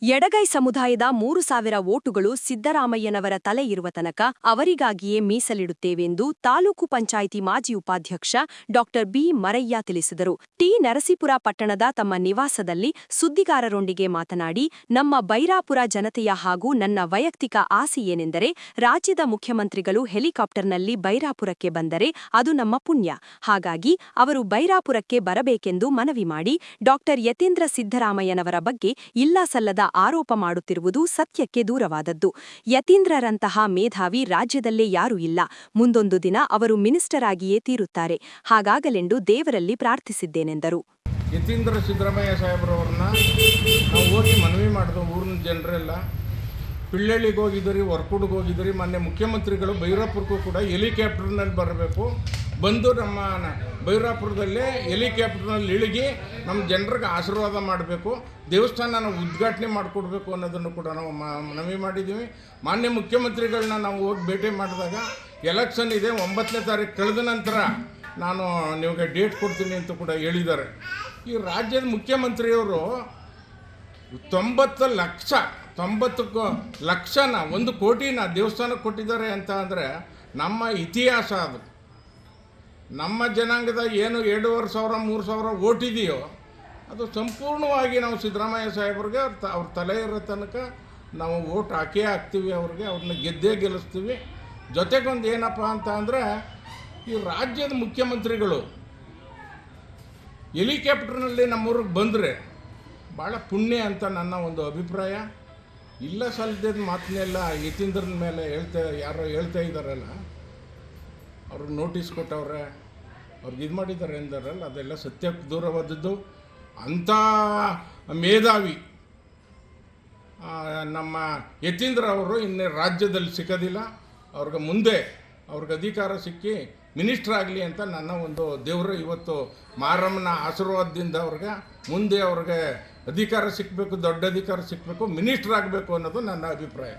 ಎಡಗೈ ಸಮುದಾಯದ 3,000 ವೋಟುಗಳು ಸಿದ್ದರಾಮಯ್ಯನವರ ತಲೆ ಇರುವ ತನಕ ಅವರಿಗಾಗಿಯೇ ಮೀಸಲಿಡುತ್ತೇವೆಂದು ತಾಲೂಕು ಪಂಚಾಯಿತಿ ಮಾಜಿ ಉಪಾಧ್ಯಕ್ಷ ಡಾ ಬಿ ಮರಯ್ಯ ತಿಳಿಸಿದರು. ಟಿ. ನರಸೀಪುರ ಪಟ್ಟಣದ ತಮ್ಮ ನಿವಾಸದಲ್ಲಿ ಸುದ್ದಿಗಾರರೊಂದಿಗೆ ಮಾತನಾಡಿ, ನಮ್ಮ ಬೈರಾಪುರ ಜನತೆಯ ಹಾಗೂ ನನ್ನ ವೈಯಕ್ತಿಕ ಆಸೆ ಏನೆಂದರೆ, ರಾಜ್ಯದ ಮುಖ್ಯಮಂತ್ರಿಗಳು ಹೆಲಿಕಾಪ್ಟರ್ನಲ್ಲಿ ಬೈರಾಪುರಕ್ಕೆ ಬಂದರೆ ಅದು ನಮ್ಮ ಪುಣ್ಯ. ಹಾಗಾಗಿ ಅವರು ಬೈರಾಪುರಕ್ಕೆ ಬರಬೇಕೆಂದು ಮನವಿ ಮಾಡಿ, ಡಾ ಯತೀಂದ್ರ ಸಿದ್ದರಾಮಯ್ಯನವರ ಬಗ್ಗೆ ಇಲ್ಲಸಲ್ಲದ ಆರೋಪ ಮಾಡುತ್ತಿರುವುದು ಸತ್ಯಕ್ಕೆ ದೂರವಾದದ್ದು. ಯತೀಂದ್ರರಂತಹ ಮೇಧಾವಿ ರಾಜ್ಯದಲ್ಲೇ ಯಾರೂ ಇಲ್ಲ. ಮುಂದೊಂದು ದಿನ ಅವರು ಮಿನಿಸ್ಟರ್ ಆಗಿಯೇ ತೀರುತ್ತಾರೆ. ಹಾಗಾಗಲೆಂದು ದೇವರಲ್ಲಿ ಪ್ರಾರ್ಥಿಸಿದ್ದೇನೆಂದರು. ಯತೀಂದ್ರ ಸಿದ್ದರಾಮಯ್ಯ ಸಾಹೇಬ್ರವ್ರನ್ನ ನಾವು ಹೋಗಿ ಮನವಿ ಮಾಡಿದ್ವು. ಊರಿನ ಜನರೆಲ್ಲ ಪಿಳ್ಳಳ್ಳಿಗೆ ಹೋಗಿದ್ದೀರಿ, ವರ್ಕುಡ್ಗೆ ಹೋಗಿದ್ದೀರಿ. ಮೊನ್ನೆ ಮುಖ್ಯಮಂತ್ರಿಗಳು ಬೈರಾಪುರಕ್ಕೂ ಕೂಡ ಹೆಲಿಕಾಪ್ಟರ್ನಲ್ಲಿ ಬರಬೇಕು, ಬಂದು ನಮ್ಮ ಬೈರಾಪುರದಲ್ಲೇ ಹೆಲಿಕಾಪ್ಟರ್ನಲ್ಲಿ ಇಳಿಗಿ ನಮ್ಮ ಜನರಿಗೆ ಆಶೀರ್ವಾದ ಮಾಡಬೇಕು, ದೇವಸ್ಥಾನನ ಉದ್ಘಾಟನೆ ಮಾಡಿಕೊಡ್ಬೇಕು ಅನ್ನೋದನ್ನು ಕೂಡ ನಾವು ಮನವಿ ಮಾಡಿದ್ದೀವಿ. ಮಾನ್ಯ ಮುಖ್ಯಮಂತ್ರಿಗಳನ್ನ ನಾವು ಹೋಗಿ ಭೇಟಿ ಮಾಡಿದಾಗ ಎಲೆಕ್ಷನ್ ಇದೆ, 9ನೇ ತಾರೀಕು ಕಳೆದ ನಂತರ ನಾನು ನಿಮಗೆ ಡೇಟ್ ಕೊಡ್ತೀನಿ ಅಂತ ಕೂಡ ಹೇಳಿದ್ದಾರೆ. ಈ ರಾಜ್ಯದ ಮುಖ್ಯಮಂತ್ರಿಯವರು 90 ಲಕ್ಷನ 1 ಕೋಟಿನ ದೇವಸ್ಥಾನಕ್ಕೆ ಕೊಟ್ಟಿದ್ದಾರೆ ಅಂತ ಅಂದರೆ ನಮ್ಮ ಇತಿಹಾಸ ಅದು. ನಮ್ಮ ಜನಾಂಗದ ಏನು 2,500 3,000 ಓಟಿದೆಯೋ ಅದು ಸಂಪೂರ್ಣವಾಗಿ ನಾವು ಸಿದ್ದರಾಮಯ್ಯ ಸಾಹೇಬ್ರಿಗೆ ಅವ್ರ ತಲೆ ಇರೋ ತನಕ ನಾವು ಓಟ್ ಹಾಕ್ತೀವಿ. ಅವ್ರನ್ನ ಗೆದ್ದೇ ಗೆಲ್ಲಿಸ್ತೀವಿ. ಜೊತೆಗೊಂದು ಏನಪ್ಪ ಅಂತ ಅಂದರೆ, ಈ ರಾಜ್ಯದ ಮುಖ್ಯಮಂತ್ರಿಗಳು ಹೆಲಿಕಾಪ್ಟರ್ನಲ್ಲಿ ನಮ್ಮೂರಿಗೆ ಬಂದರೆ ಭಾಳ ಪುಣ್ಯ ಅಂತ ನನ್ನ ಒಂದು ಅಭಿಪ್ರಾಯ. ಇಲ್ಲ ಸಲ್ಲದ ಮಾತನ್ನೆಲ್ಲ ಯತೀಂದ್ರನ ಮೇಲೆ ಯಾರೋ ಹೇಳ್ತಾ ಇದ್ದಾರಲ್ಲ, ಅವ್ರಿಗೆ ನೋಟಿಸ್ ಕೊಟ್ಟವ್ರೆ, ಅವ್ರಿಗೆ ಇದು ಮಾಡಿದ್ದಾರೆ ಎಂದಾರಲ್ಲ, ಅದೆಲ್ಲ ಸತ್ಯಕ್ಕೆ ದೂರವಾದದ್ದು. ಅಂಥ ಮೇಧಾವಿ ನಮ್ಮ ಯತೀಂದ್ರ ಅವರು ಇನ್ನು ರಾಜ್ಯದಲ್ಲಿ ಸಿಕ್ಕೋದಿಲ್ಲ. ಅವ್ರಿಗೆ ಅಧಿಕಾರ ಸಿಕ್ಕಿ ಮಿನಿಸ್ಟರ್ ಆಗಲಿ ಅಂತ ನನ್ನ ಒಂದು ದೇವರು ಇವತ್ತು ಮಾರಮ್ಮನ ಆಶೀರ್ವಾದದಿಂದ ಮುಂದೆ ಅವ್ರಿಗೆ ಅಧಿಕಾರ ಸಿಕ್ಕಬೇಕು, ದೊಡ್ಡ ಅಧಿಕಾರ ಸಿಕ್ಕಬೇಕು, ಮಿನಿಸ್ಟರ್ ಆಗಬೇಕು ಅನ್ನೋದು ನನ್ನ ಅಭಿಪ್ರಾಯ.